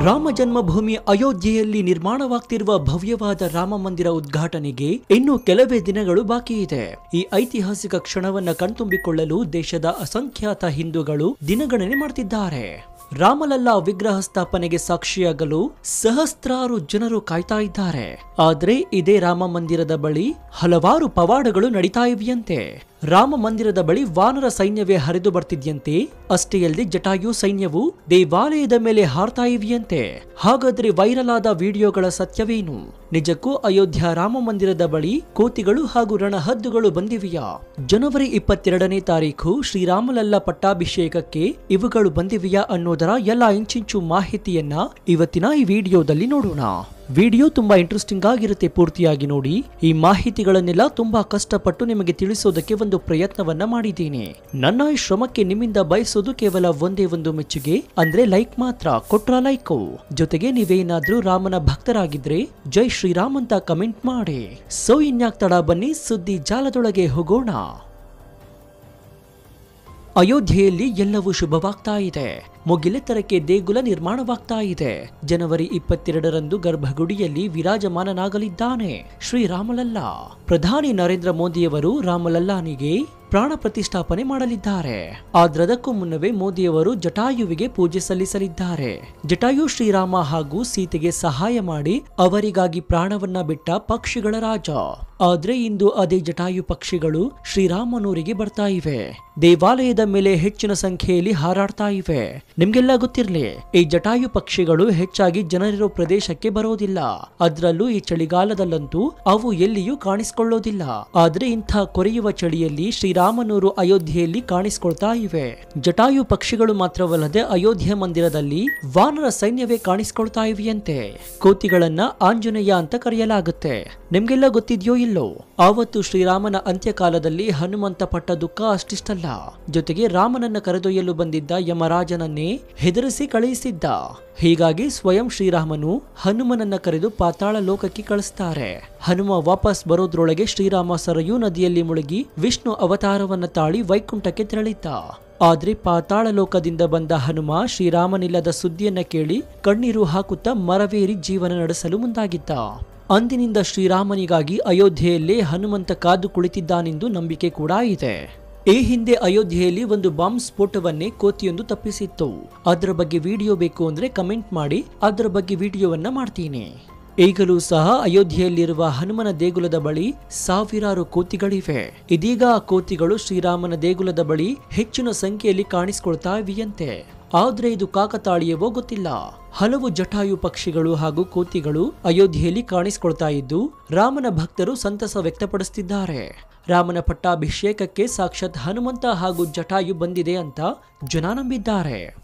ರಾಮ ಜನ್ಮಭೂಮಿ ಅಯೋಧ್ಯೆಯಲ್ಲಿ ನಿರ್ಮಾಣವಾಗ್ತಿರುವ ಭವ್ಯವಾದ ರಾಮ ಮಂದಿರ ಉದ್ಘಾಟನೆಗೆ ಇನ್ನು ಕೆಲವೇ ದಿನಗಳು ಬಾಕಿ ಇದೆ. ಈ ಐತಿಹಾಸಿಕ ಕ್ಷಣವನ್ನ ಕಣ್ತುಂಬಿಕೊಳ್ಳಲು ದೇಶದ ಅಸಂಖ್ಯಾತ ಹಿಂದೂಗಳು ದಿನಗಣನೆ ಮಾಡ್ತಿದ್ದಾರೆ. ರಾಮಲಲ್ಲಾ ವಿಗ್ರಹ ಸ್ಥಾಪನೆಗೆ ಸಾಕ್ಷಿಯಾಗಲು ಸಹಸ್ರಾರು ಜನರು ಕಾಯ್ತಾ ಇದ್ದಾರೆ. ಆದ್ರೆ ಇದೇ ರಾಮ ಮಂದಿರದ ಬಳಿ ಹಲವಾರು ಪವಾಡಗಳು ನಡೀತಾ ಇವೆಯಂತೆ. ರಾಮ ಮಂದಿರದ ಬಳಿ ವಾನರ ಸೈನ್ಯವೇ ಹರಿದು ಬರ್ತಿದ್ಯಂತೆ. ಅಷ್ಟೇ ಅಲ್ಲದೆ ಜಟಾಯು ಸೈನ್ಯವು ದೇವಾಲಯದ ಮೇಲೆ ಹಾರ್ತಾ ಇವೆಯಂತೆ. ಹಾಗಾದ್ರೆ ವೈರಲ್ ಆದ ವಿಡಿಯೋಗಳ ಸತ್ಯವೇನು? ನಿಜಕ್ಕೂ ಅಯೋಧ್ಯ ರಾಮ ಮಂದಿರದ ಬಳಿ ಕೋತಿಗಳು ಹಾಗೂ ರಣಹದ್ದುಗಳು ಬಂದಿವೆಯಾ? ಜನವರಿ 22ನೇ ತಾರೀಖು ಶ್ರೀರಾಮಲಲ್ಲಾ ಪಟ್ಟಾಭಿಷೇಕಕ್ಕೆ ಇವುಗಳು ಬಂದಿವೆಯಾ ಅನ್ನೋದರ ಎಲ್ಲ ಇಂಚಿಂಚು ಮಾಹಿತಿಯನ್ನ ಇವತ್ತಿನ ಈ ವಿಡಿಯೋದಲ್ಲಿ ನೋಡೋಣ. ವಿಡಿಯೋ ತುಂಬಾ ಇಂಟ್ರೆಸ್ಟಿಂಗ್ ಆಗಿರುತ್ತೆ, ಪೂರ್ತಿಯಾಗಿ ನೋಡಿ. ಈ ಮಾಹಿತಿಗಳನ್ನೆಲ್ಲ ತುಂಬಾ ಕಷ್ಟಪಟ್ಟು ನಿಮಗೆ ತಿಳಿಸೋದಕ್ಕೆ ಒಂದು ಪ್ರಯತ್ನವನ್ನ ಮಾಡಿದ್ದೀನಿ. ನನ್ನ ಈ ಶ್ರಮಕ್ಕೆ ನಿಮ್ಮಿಂದ ಬಯಸೋದು ಕೇವಲ ಒಂದೇ ಒಂದು ಮೆಚ್ಚುಗೆ, ಅಂದ್ರೆ ಲೈಕ್ ಮಾತ್ರ. ಕೊಟ್ರ ಲೈಕ್ ಜೊತೆಗೆ ನೀವೇನಾದ್ರೂ ರಾಮನ ಭಕ್ತರಾಗಿದ್ರೆ ಜೈ ಶ್ರೀರಾಮ್ ಅಂತ ಕಮೆಂಟ್ ಮಾಡಿ. ಸೊ ಇನ್ಯಾಕ್ ತಡ, ಬನ್ನಿ ಸುದ್ದಿ ಜಾಲದೊಳಗೆ ಹೋಗೋಣ. ಅಯೋಧ್ಯೆಯಲ್ಲಿ ಎಲ್ಲವೂ ಶುಭವಾಗ್ತಾ ಇದೆ. ಮುಗಿಲೆತ್ತರಕ್ಕೆ ದೇಗುಲ ನಿರ್ಮಾಣವಾಗ್ತಾ ಇದೆ. ಜನವರಿ 22ರಂದು ಗರ್ಭಗುಡಿಯಲ್ಲಿ ವಿರಾಜಮಾನನಾಗಲಿದ್ದಾನೆ ಶ್ರೀರಾಮಲಲ್ಲಾ. ಪ್ರಧಾನಿ ನರೇಂದ್ರ ಮೋದಿಯವರು ರಾಮಲಲ್ಲಾನಿಗೆ ಪ್ರಾಣ ಪ್ರತಿಷ್ಠಾಪನೆ ಮಾಡಲಿದ್ದಾರೆ. ಆದ್ರದಕ್ಕೂ ಮುನ್ನವೇ ಮೋದಿಯವರು ಜಟಾಯುವಿಗೆ ಪೂಜೆ ಸಲ್ಲಿಸಲಿದ್ದಾರೆ. ಜಟಾಯು ಶ್ರೀರಾಮ ಹಾಗೂ ಸೀತೆಗೆ ಸಹಾಯ ಮಾಡಿ ಅವರಿಗಾಗಿ ಪ್ರಾಣವನ್ನ ಬಿಟ್ಟ ಪಕ್ಷಿಗಳ ರಾಜ. ಆದ್ರೆ ಇಂದು ಅದೇ ಜಟಾಯು ಪಕ್ಷಿಗಳು ಶ್ರೀರಾಮನೂರಿಗೆ ಬರ್ತಾ ಇವೆ. ದೇವಾಲಯದ ಮೇಲೆ ಹೆಚ್ಚಿನ ಸಂಖ್ಯೆಯಲ್ಲಿ ಹಾರಾಡ್ತಾ ಇವೆ. ನಿಮ್ಗೆಲ್ಲ ಗೊತ್ತಿರ್ಲಿ, ಈ ಜಟಾಯು ಪಕ್ಷಿಗಳು ಹೆಚ್ಚಾಗಿ ಜನರಿರೋ ಪ್ರದೇಶಕ್ಕೆ ಬರೋದಿಲ್ಲ. ಅದ್ರಲ್ಲೂ ಈ ಚಳಿಗಾಲದಲ್ಲಂತೂ ಅವು ಎಲ್ಲಿಯೂ ಕಾಣಿಸಿಕೊಳ್ಳೋದಿಲ್ಲ. ಆದ್ರೆ ಇಂಥ ಕೊರೆಯುವ ಚಳಿಯಲ್ಲಿ ಶ್ರೀರಾಮನೂರು ಅಯೋಧ್ಯೆಯಲ್ಲಿ ಕಾಣಿಸಿಕೊಳ್ತಾ ಇವೆ. ಜಟಾಯು ಪಕ್ಷಿಗಳು ಮಾತ್ರವಲ್ಲದೆ ಅಯೋಧ್ಯ ಮಂದಿರದಲ್ಲಿ ವಾನರ ಸೈನ್ಯವೇ ಕಾಣಿಸಿಕೊಳ್ತಾ ಇವೆಯಂತೆ. ಕೋತಿಗಳನ್ನ ಆಂಜನೇಯ ಅಂತ ಕರೆಯಲಾಗುತ್ತೆ. ನಿಮ್ಗೆಲ್ಲ ಗೊತ್ತಿದ್ಯೋ ಇಲ್ಲೋ, ಆವತ್ತು ಶ್ರೀರಾಮನ ಅಂತ್ಯಕಾಲದಲ್ಲಿ ಹನುಮಂತ ಪಟ್ಟ ದುಃಖ ಅಷ್ಟಿಷ್ಟಲ್ಲ. ಜೊತೆಗೆ ರಾಮನನ್ನ ಕರೆದೊಯ್ಯಲು ಬಂದಿದ್ದ ಯಮರಾಜನನ್ನೇ ಹೆದರಿಸಿ ಕಳುಹಿಸಿದ್ದ. ಹೀಗಾಗಿ ಸ್ವಯಂ ಶ್ರೀರಾಮನು ಹನುಮನನ್ನ ಕರೆದು ಪಾತಾಳ ಲೋಕಕ್ಕೆ ಕಳಿಸ್ತಾರೆ. ಹನುಮ ವಾಪಸ್ ಬರೋದ್ರೊಳಗೆ ಶ್ರೀರಾಮ ಸರಯೂ ನದಿಯಲ್ಲಿ ಮುಳುಗಿ ವಿಷ್ಣು ಅವತಾರವನ್ನ ತಾಳಿ ವೈಕುಂಠಕ್ಕೆ ತೆರಳಿದ್ದ. ಆದ್ರೆ ಪಾತಾಳ ಲೋಕದಿಂದ ಬಂದ ಹನುಮ ಶ್ರೀರಾಮನಿಲ್ಲದ ಸುದ್ದಿಯನ್ನ ಕೇಳಿ ಕಣ್ಣೀರು ಹಾಕುತ್ತಾ ಮರವೇರಿ ಜೀವನ ನಡೆಸಲು ಮುಂದಾಗಿದ್ದ. ಅಂದಿನಿಂದ ಶ್ರೀರಾಮನಿಗಾಗಿ ಅಯೋಧ್ಯೆಯಲ್ಲೇ ಹನುಮಂತ ಕಾದು ಕುಳಿತಿದ್ದಾನೆಂದು ನಂಬಿಕೆ ಕೂಡ ಇದೆ. ಈ ಹಿಂದೆ ಅಯೋಧ್ಯೆಯಲ್ಲಿ ಒಂದು ಬಾಂಬ್ ಸ್ಫೋಟವನ್ನೇ ಕೋತಿಯೊಂದು ತಪ್ಪಿಸಿತ್ತು. ಅದರ ಬಗ್ಗೆ ವಿಡಿಯೋ ಬೇಕು ಅಂದ್ರೆ ಕಮೆಂಟ್ ಮಾಡಿ, ಅದರ ಬಗ್ಗೆ ವಿಡಿಯೋವನ್ನ ಮಾಡ್ತೀನಿ. ಈಗಲೂ ಸಹ ಅಯೋಧ್ಯೆಯಲ್ಲಿರುವ ಹನುಮನ ದೇಗುಲದ ಬಳಿ ಸಾವಿರಾರು ಕೋತಿಗಳಿವೆ. ಇದೀಗ ಆ ಕೋತಿಗಳು ಶ್ರೀರಾಮನ ದೇಗುಲದ ಬಳಿ ಹೆಚ್ಚಿನ ಸಂಖ್ಯೆಯಲ್ಲಿ ಕಾಣಿಸಿಕೊಳ್ತಾ ಇವೆಯಂತೆ. ಆದ್ರೆ ಇದು ಕಾಕತಾಳೀಯವೋ ಗೊತ್ತಿಲ್ಲ. ಹಲವು ಜಟಾಯು ಪಕ್ಷಿಗಳು ಹಾಗೂ ಕೋತಿಗಳು ಅಯೋಧ್ಯೆಯಲ್ಲಿ ಕಾಣಿಸಿಕೊಳ್ತಾ ಇದ್ದು ರಾಮನ ಭಕ್ತರು ಸಂತಸ ವ್ಯಕ್ತಪಡಿಸುತ್ತಿದ್ದಾರೆ. ರಾಮನ ಪಟ್ಟಾಭಿಷೇಕಕ್ಕೆ ಸಾಕ್ಷಾತ್ ಹನುಮಂತ ಹಾಗೂ ಜಟಾಯು ಬಂದಿದೆ ಅಂತ ಜನ ನಂಬಿದ್ದಾರೆ.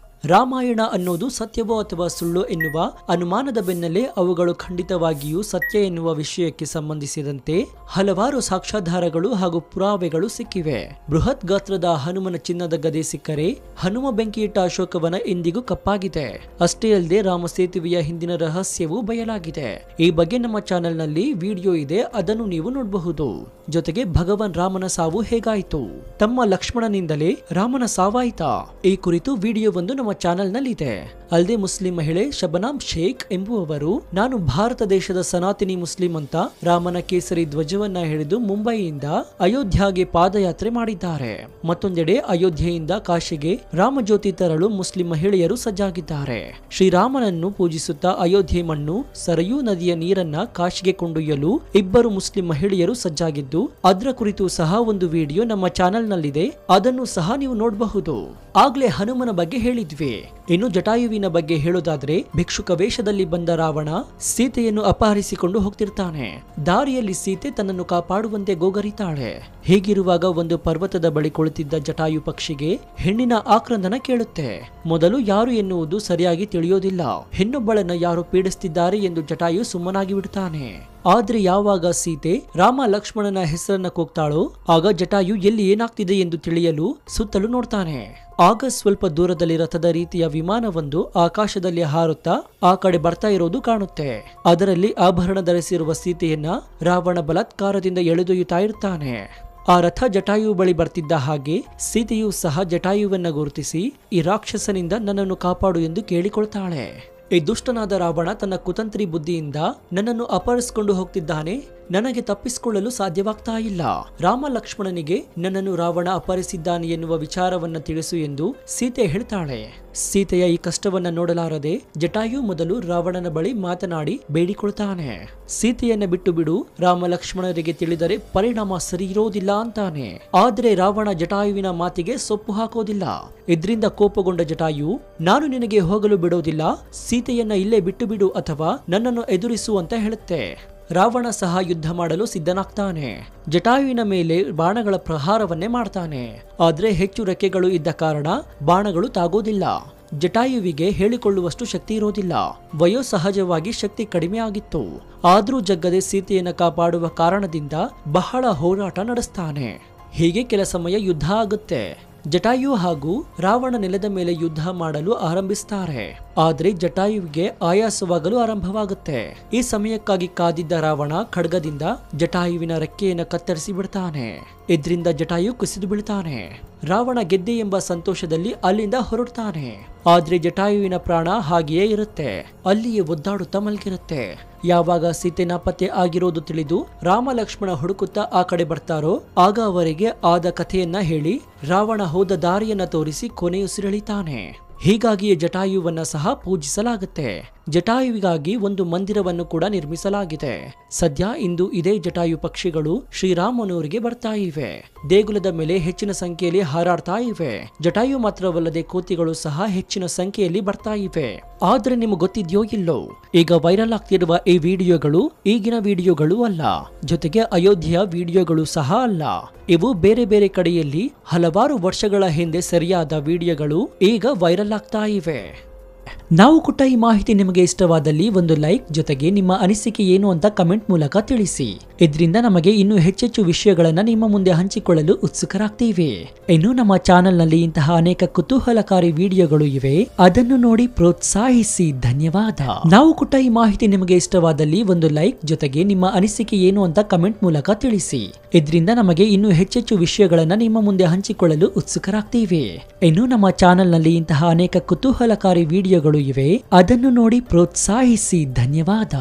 ರಾಮಾಯಣ ಅನ್ನೋದು ಸತ್ಯವೋ ಅಥವಾ ಸುಳ್ಳು ಎನ್ನುವ ಅನುಮಾನದ ಬೆನ್ನಲ್ಲೇ ಅವುಗಳು ಖಂಡಿತವಾಗಿಯೂ ಸತ್ಯ ಎನ್ನುವ ವಿಷಯಕ್ಕೆ ಸಂಬಂಧಿಸಿದಂತೆ ಹಲವಾರು ಸಾಕ್ಷ್ಯಾಧಾರಗಳು ಹಾಗೂ ಪುರಾವೆಗಳು ಸಿಕ್ಕಿವೆ. ಬೃಹತ್ ಗಾತ್ರದ ಹನುಮನ ಚಿನ್ನದ ಗದೆ ಸಿಕ್ಕರೆ ಹನುಮ ಬೆಂಕಿಯಿಟ್ಟ ಅಶೋಕವನ ಎಂದಿಗೂ ಕಪ್ಪಾಗಿದೆ. ಅಷ್ಟೇ ಅಲ್ಲದೆ ರಾಮ ಸೇತುವೆಯ ಹಿಂದಿನ ರಹಸ್ಯವೂ ಬಯಲಾಗಿದೆ. ಈ ಬಗ್ಗೆ ನಮ್ಮ ಚಾನೆಲ್ ನಲ್ಲಿ ವಿಡಿಯೋ ಇದೆ, ಅದನ್ನು ನೀವು ನೋಡಬಹುದು. ಜೊತೆಗೆ ಭಗವಾನ್ ರಾಮನ ಸಾವು ಹೇಗಾಯಿತು, ತಮ್ಮ ಲಕ್ಷ್ಮಣನಿಂದಲೇ ರಾಮನ ಸಾವಾಯಿತಾ, ಈ ಕುರಿತು ವಿಡಿಯೋ ಒಂದು ನಮ್ಮ ಚಾನೆಲ್ ನಲ್ಲಿ ಇದೆ. ಅಲ್ಲದೆ ಮುಸ್ಲಿಂ ಮಹಿಳೆ ಶಬನಾಮ್ ಶೇಖ್ ಎಂಬುವವರು ನಾನು ಭಾರತ ದೇಶದ ಸನಾತನಿ ಮುಸ್ಲಿಂ ಅಂತ ರಾಮನ ಕೇಸರಿ ಧ್ವಜವನ್ನ ಹಿಡಿದು ಮುಂಬೈಯಿಂದ ಅಯೋಧ್ಯೆಗೆ ಪಾದಯಾತ್ರೆ ಮಾಡಿದ್ದಾರೆ. ಮತ್ತೊಂದೆಡೆ ಅಯೋಧ್ಯೆಯಿಂದ ಕಾಶಿಗೆ ರಾಮಜ್ಯೋತಿ ತರಲು ಮುಸ್ಲಿಂ ಮಹಿಳೆಯರು ಸಜ್ಜಾಗಿದ್ದಾರೆ. ಶ್ರೀರಾಮನನ್ನು ಪೂಜಿಸುತ್ತಾ ಅಯೋಧ್ಯೆ ಮಣ್ಣು ಸರಯೂ ನದಿಯ ನೀರನ್ನ ಕಾಶಿಗೆ ಕೊಂಡೊಯ್ಯಲು ಇಬ್ಬರು ಮುಸ್ಲಿಂ ಮಹಿಳೆಯರು ಸಜ್ಜಾಗಿದ್ದು ಅದರ ಕುರಿತು ಸಹ ಒಂದು ವಿಡಿಯೋ ನಮ್ಮ ಚಾನೆಲ್ ನಲ್ಲಿದೆ, ಅದನ್ನು ಸಹ ನೀವು ನೋಡಬಹುದು. ಆಗ್ಲೇ ಹನುಮನ ಬಗ್ಗೆ ಹೇಳಿದ್ವಿ. ಇನ್ನು ಜಟಾಯುವಿನ ಬಗ್ಗೆ ಹೇಳೋದಾದ್ರೆ ಭಿಕ್ಷುಕ ವೇಷದಲ್ಲಿ ಬಂದ ರಾವಣ ಸೀತೆಯನ್ನು ಅಪಹರಿಸಿಕೊಂಡು ಹೋಗ್ತಿರ್ತಾನೆ. ದಾರಿಯಲ್ಲಿ ಸೀತೆ ತನ್ನನ್ನು ಕಾಪಾಡುವಂತೆ ಗೋಗರಿತಾಳೆ. ಹೀಗಿರುವಾಗ ಒಂದು ಪರ್ವತದ ಬಳಿ ಕುಳಿತಿದ್ದ ಜಟಾಯು ಪಕ್ಷಿಗೆ ಹೆಣ್ಣಿನ ಆಕ್ರಂದನ ಕೇಳುತ್ತೆ. ಮೊದಲು ಯಾರು ಎನ್ನುವುದು ಸರಿಯಾಗಿ ತಿಳಿಯೋದಿಲ್ಲ. ಹೆಣ್ಣೊಬ್ಬಳನ್ನ ಯಾರು ಪೀಡಿಸುತ್ತಿದ್ದಾರೆ ಎಂದು ಜಟಾಯು ಸುಮ್ಮನಾಗಿ ಬಿಡುತ್ತಾನೆ. ಆದ್ರೆ ಯಾವಾಗ ಸೀತೆ ರಾಮ ಲಕ್ಷ್ಮಣನ ಹೆಸರನ್ನ ಕೂಗ್ತಾಳೋ ಆಗ ಜಟಾಯು ಎಲ್ಲಿ ಏನಾಗ್ತಿದೆ ಎಂದು ತಿಳಿಯಲು ಸುತ್ತಲೂ ನೋಡ್ತಾನೆ. ಆಗ ಸ್ವಲ್ಪ ದೂರದಲ್ಲಿ ರಥದ ರೀತಿಯ ವಿಮಾನವೊಂದು ಆಕಾಶದಲ್ಲಿ ಹಾರುತ್ತಾ ಆ ಕಡೆ ಬರ್ತಾ ಇರೋದು ಕಾಣುತ್ತೆ. ಅದರಲ್ಲಿ ಆಭರಣ ಧರಿಸಿರುವ ಸೀತೆಯನ್ನ ರಾವಣ ಬಲಾತ್ಕಾರದಿಂದ ಎಳೆದೊಯ್ಯುತ್ತಾ ಇರ್ತಾನೆ. ಆ ರಥ ಜಟಾಯು ಬಳಿ ಬರ್ತಿದ್ದ ಹಾಗೆ ಸೀತೆಯೂ ಸಹ ಜಟಾಯುವನ್ನ ಗುರುತಿಸಿ ಈ ರಾಕ್ಷಸನಿಂದ ನನ್ನನ್ನು ಕಾಪಾಡು ಎಂದು ಕೇಳಿಕೊಳ್ತಾಳೆ. ಈ ದುಷ್ಟನಾದ ರಾವಣ ತನ್ನ ಕುತಂತ್ರಿ ಬುದ್ಧಿಯಿಂದ ನನ್ನನ್ನು ಅಪಹರಿಸಿಕೊಂಡು ಹೋಗ್ತಿದ್ದಾನೆ, ನನಗೆ ತಪ್ಪಿಸಿಕೊಳ್ಳಲು ಸಾಧ್ಯವಾಗ್ತಾ ಇಲ್ಲ. ರಾಮ ಲಕ್ಷ್ಮಣನಿಗೆ ನನ್ನನ್ನು ರಾವಣ ಅಪಹರಿಸಿದ್ದಾನೆ ಎನ್ನುವ ವಿಚಾರವನ್ನ ತಿಳಿಸು ಎಂದು ಸೀತೆ ಹೇಳ್ತಾಳೆ. ಸೀತೆಯ ಈ ಕಷ್ಟವನ್ನ ನೋಡಲಾರದೆ ಜಟಾಯು ಮೊದಲು ರಾವಣನ ಬಳಿ ಮಾತನಾಡಿ ಬೇಡಿಕೊಳ್ತಾನೆ. ಸೀತೆಯನ್ನ ಬಿಟ್ಟು ಬಿಡು, ರಾಮ ಲಕ್ಷ್ಮಣರಿಗೆ ತಿಳಿದರೆ ಪರಿಣಾಮ ಸರಿ ಇರೋದಿಲ್ಲ ಅಂತಾನೆ. ಆದ್ರೆ ರಾವಣ ಜಟಾಯುವಿನ ಮಾತಿಗೆ ಸೊಪ್ಪು ಹಾಕೋದಿಲ್ಲ. ಇದರಿಂದ ಕೋಪಗೊಂಡ ಜಟಾಯು, ನಾನು ನಿನಗೆ ಹೋಗಲು ಬಿಡೋದಿಲ್ಲ, ಸೀತೆಯನ್ನ ಇಲ್ಲೇ ಬಿಟ್ಟು ಬಿಡು ಅಥವಾ ನನ್ನನ್ನು ಎದುರಿಸು ಅಂತ ಹೇಳುತ್ತೆ. ರಾವಣ ಸಹ ಯುದ್ಧ ಮಾಡಲು ಸಿದ್ಧನಾಗ್ತಾನೆ. ಜಟಾಯುವಿನ ಮೇಲೆ ಬಾಣಗಳ ಪ್ರಹಾರವನ್ನೇ ಮಾಡ್ತಾನೆ. ಆದ್ರೆ ಹೆಚ್ಚು ರೆಕ್ಕೆಗಳು ಇದ್ದ ಕಾರಣ ಬಾಣಗಳು ತಾಗೋದಿಲ್ಲ. ಜಟಾಯುವಿಗೆ ಹೇಳಿಕೊಳ್ಳುವಷ್ಟು ಶಕ್ತಿ ಇರೋದಿಲ್ಲ. ವಯೋಸಹಜವಾಗಿ ಶಕ್ತಿ ಕಡಿಮೆ ಆಗಿತ್ತು. ಆದ್ರೂ ಜಗ್ಗದೆ ಸೀತೆಯನ್ನು ಕಾಪಾಡುವ ಕಾರಣದಿಂದ ಬಹಳ ಹೋರಾಟ ನಡೆಸ್ತಾನೆ. ಹೀಗೆ ಕೆಲ ಸಮಯ ಯುದ್ಧ ಆಗುತ್ತೆ. ಜಟಾಯು ಹಾಗೂ ರಾವಣ ನೆಲದ ಮೇಲೆ ಯುದ್ಧ ಮಾಡಲು ಆರಂಭಿಸ್ತಾರೆ. ಆದ್ರೆ ಜಟಾಯುವಿಗೆ ಆಯಾಸವಾಗಲು ಆರಂಭವಾಗುತ್ತೆ. ಈ ಸಮಯಕ್ಕಾಗಿ ಕಾದಿದ್ದ ರಾವಣ ಖಡ್ಗದಿಂದ ಜಟಾಯುವಿನ ರೆಕ್ಕೆಯನ್ನು ಕತ್ತರಿಸಿ ಬಿಡ್ತಾನೆ. ಇದರಿಂದ ಜಟಾಯು ಕುಸಿದು ಬೀಳ್ತಾನೆ. ರಾವಣ ಗೆದ್ದೆ ಎಂಬ ಸಂತೋಷದಲ್ಲಿ ಅಲ್ಲಿಂದ ಹೊರಡ್ತಾನೆ. ಆದ್ರೆ ಜಟಾಯುವಿನ ಪ್ರಾಣ ಹಾಗೆಯೇ ಇರುತ್ತೆ, ಅಲ್ಲಿಯೇ ಒದ್ದಾಡುತ್ತಾ ಮಲಗಿರುತ್ತೆ. ಯಾವಾಗ ಸೀತೆ ನಾಪತ್ತೆ ಆಗಿರೋದು ತಿಳಿದು ರಾಮ ಲಕ್ಷ್ಮಣ ಹುಡುಕುತ್ತಾ ಆ ಕಡೆ ಬರ್ತಾರೋ ಆಗ ಅವರಿಗೆ ಆದ ಕಥೆಯನ್ನ ಹೇಳಿ ರಾವಣ ಹೋದ ದಾರಿಯನ್ನ ತೋರಿಸಿ ಕೊನೆಯುಸಿರೆಳಿತಾನೆ. ಹೀಗಾಗಿಯೇ ಜಟಾಯುವನ್ನ ಸಹ ಪೂಜಿಸಲಾಗುತ್ತೆ. ಜಟಾಯುವಿಗಾಗಿ ಒಂದು ಮಂದಿರವನ್ನು ಕೂಡ ನಿರ್ಮಿಸಲಾಗಿದೆ. ಸದ್ಯ ಇಂದು ಇದೇ ಜಟಾಯು ಪಕ್ಷಿಗಳು ಶ್ರೀರಾಮನೂರಿಗೆ ಬರ್ತಾ ಇವೆ. ದೇಗುಲದ ಮೇಲೆ ಹೆಚ್ಚಿನ ಸಂಖ್ಯೆಯಲ್ಲಿ ಹಾರಾಡ್ತಾ ಇವೆ. ಜಟಾಯು ಮಾತ್ರವಲ್ಲದೆ ಕೋತಿಗಳು ಸಹ ಹೆಚ್ಚಿನ ಸಂಖ್ಯೆಯಲ್ಲಿ ಬರ್ತಾ ಇವೆ. ಆದ್ರೆ ನಿಮಗೆ ಗೊತ್ತಿದ್ಯೋ ಇಲ್ಲೋ, ಈಗ ವೈರಲ್ ಆಗ್ತಿರುವ ಈ ವಿಡಿಯೋಗಳು ಈಗಿನ ವಿಡಿಯೋಗಳು ಅಲ್ಲ, ಜೊತೆಗೆ ಅಯೋಧ್ಯೆಯ ವಿಡಿಯೋಗಳು ಸಹ ಅಲ್ಲ. ಇವು ಬೇರೆ ಬೇರೆ ಕಡೆಯಲ್ಲಿ ಹಲವಾರು ವರ್ಷಗಳ ಹಿಂದೆ ಸರಿಯಾದ ವಿಡಿಯೋಗಳು ಈಗ ವೈರಲ್ ಆಗ್ತಾ ಇವೆ. ನಾವು ಕೊಟ್ಟ ಈ ಮಾಹಿತಿ ನಿಮಗೆ ಇಷ್ಟವಾದಲ್ಲಿ ಒಂದು ಲೈಕ್, ಜೊತೆಗೆ ನಿಮ್ಮ ಅನಿಸಿಕೆ ಏನು ಅಂತ ಕಮೆಂಟ್ ಮೂಲಕ ತಿಳಿಸಿ. ಇದರಿಂದ ನಮಗೆ ಇನ್ನೂ ಹೆಚ್ಚೆಚ್ಚು ವಿಷಯಗಳನ್ನ ನಿಮ್ಮ ಮುಂದೆ ಹಂಚಿಕೊಳ್ಳಲು ಉತ್ಸುಕರಾಗ್ತೀವಿ. ಇನ್ನು ನಮ್ಮ ಚಾನೆಲ್ ನಲ್ಲಿ ಇಂತಹ ಅನೇಕ ಕುತೂಹಲಕಾರಿ ವಿಡಿಯೋಗಳು ಇವೆ, ಅದನ್ನು ನೋಡಿ ಪ್ರೋತ್ಸಾಹಿಸಿ. ಧನ್ಯವಾದ. ನಾವು ಕೊಟ್ಟ ಈ ಮಾಹಿತಿ ನಿಮಗೆ ಇಷ್ಟವಾದಲ್ಲಿ ಒಂದು ಲೈಕ್, ಜೊತೆಗೆ ನಿಮ್ಮ ಅನಿಸಿಕೆ ಏನು ಅಂತ ಕಮೆಂಟ್ ಮೂಲಕ ತಿಳಿಸಿ. ಇದರಿಂದ ನಮಗೆ ಇನ್ನೂ ಹೆಚ್ಚೆಚ್ಚು ವಿಷಯಗಳನ್ನ ನಿಮ್ಮ ಮುಂದೆ ಹಂಚಿಕೊಳ್ಳಲು ಉತ್ಸುಕರಾಗ್ತೀವಿ. ಇನ್ನು ನಮ್ಮ ಚಾನೆಲ್ ನಲ್ಲಿ ಇಂತಹ ಅನೇಕ ಕುತೂಹಲಕಾರಿ ವಿಡಿಯೋಗಳು ಇವೆ, ಅದನ್ನು ನೋಡಿ ಪ್ರೋತ್ಸಾಹಿಸಿ. ಧನ್ಯವಾದ.